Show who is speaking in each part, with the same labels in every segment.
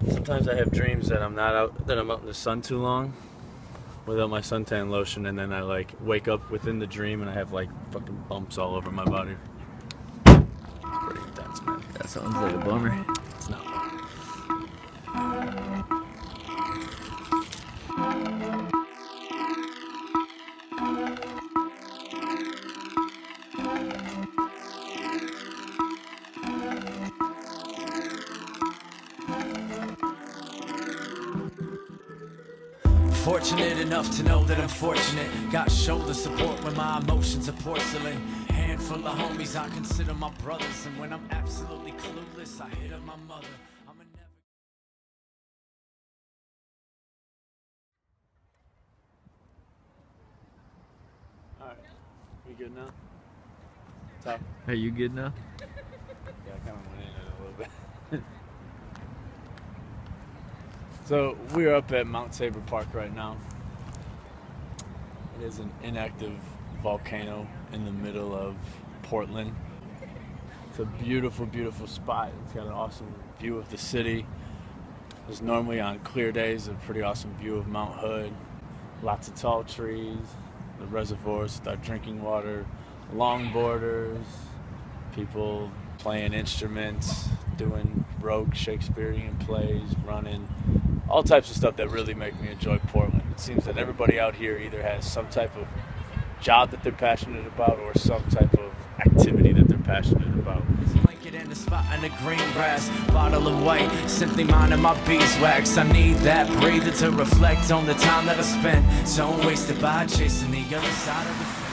Speaker 1: Sometimes I have dreams that I'm out in the sun too long without my suntan lotion, and then I like wake up within the dream and I have like fucking bumps all over my body. Pretty intense, man.
Speaker 2: That sounds like a bummer.
Speaker 1: It's not fun.
Speaker 3: Fortunate enough to know that I'm fortunate. Got shoulder support when my emotions are porcelain. Handful of homies I consider my brothers, and when I'm absolutely clueless, I hit up my mother. I'm a never.
Speaker 1: All right, we good now? Top.
Speaker 2: Are you good now?
Speaker 1: Yeah, I kind of went in it a little bit. So we're up at Mount Sabre Park right now. It is an inactive volcano in the middle of Portland. It's a beautiful, beautiful spot. It's got an awesome view of the city. There's normally on clear days a pretty awesome view of Mount Hood. Lots of tall trees, the reservoirs with our drinking water, longboarders, people playing instruments, doing rogue Shakespearean plays, running, all types of stuff that really make me enjoy Portland. It seems that everybody out here either has some type of job that they're passionate about or some type of activity that they're passionate about.
Speaker 3: Blanket in the spot in the green grass, bottle of white, simply minding my beeswax. I need that breather to reflect on the time that I spent, so wasted by chasing the other side of the fence.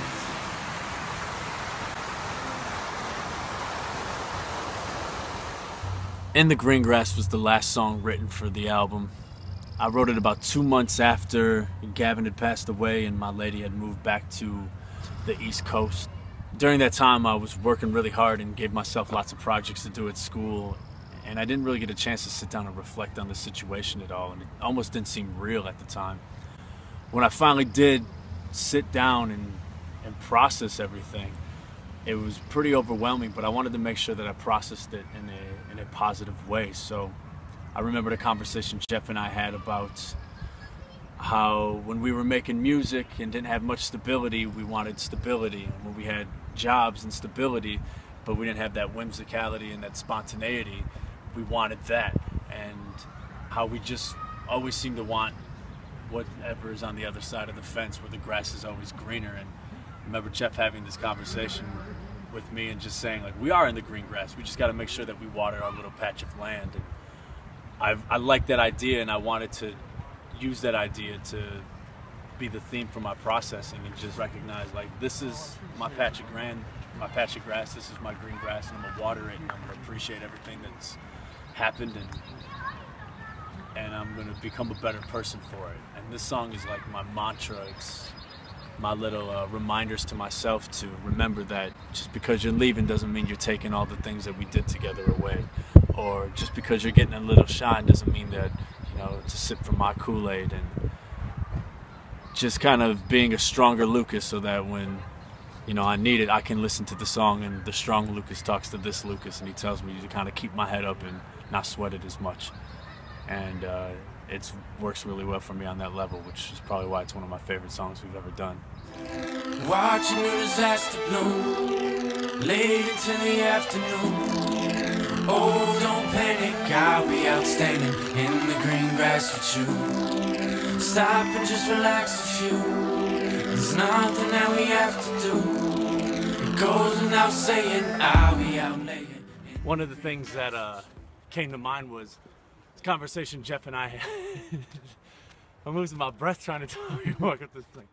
Speaker 1: In the Green Grass was the last song written for the album. I wrote it about 2 months after Gavin had passed away and my lady had moved back to the East Coast. During that time I was working really hard and gave myself lots of projects to do at school, and I didn't really get a chance to sit down and reflect on the situation at all, and it almost didn't seem real at the time. When I finally did sit down and process everything, it was pretty overwhelming, but I wanted to make sure that I processed it in a positive way. So I remember the conversation Jeff and I had about how when we were making music and didn't have much stability, we wanted stability. And when we had jobs and stability, but we didn't have that whimsicality and that spontaneity, we wanted that. And how we just always seem to want whatever is on the other side of the fence where the grass is always greener. And I remember Jeff having this conversation with me and just saying, like, we are in the green grass. We just got to make sure that we water our little patch of land. And I liked that idea, and I wanted to use that idea to be the theme for my processing and just recognize, like, this is my patch of grass. This is my green grass, and I'm gonna water it, and I'm gonna appreciate everything that's happened, and I'm gonna become a better person for it. And this song is like my mantra. It's my little reminders to myself to remember that just because you're leaving doesn't mean you're taking all the things that we did together away, or just because you're getting a little shine doesn't mean that, you know, to sip from my Kool-Aid. And just kind of being a stronger Lucas, so that when, you know, I need it, I can listen to the song and the strong Lucas talks to this Lucas and he tells me to kind of keep my head up and not sweat it as much. And it works really well for me on that level, which is probably why it's one of my favorite songs we've ever done.
Speaker 3: Watching new disaster bloom late into the afternoon. Oh, don't panic, I'll be outstanding in the green grass with you. Stop and just relax a few. There's nothing that we have to do. It goes without saying, I'll be out laying.
Speaker 1: One of the things that came to mind was conversation Jeff and I had. I'm losing my breath trying to tell you what this thing.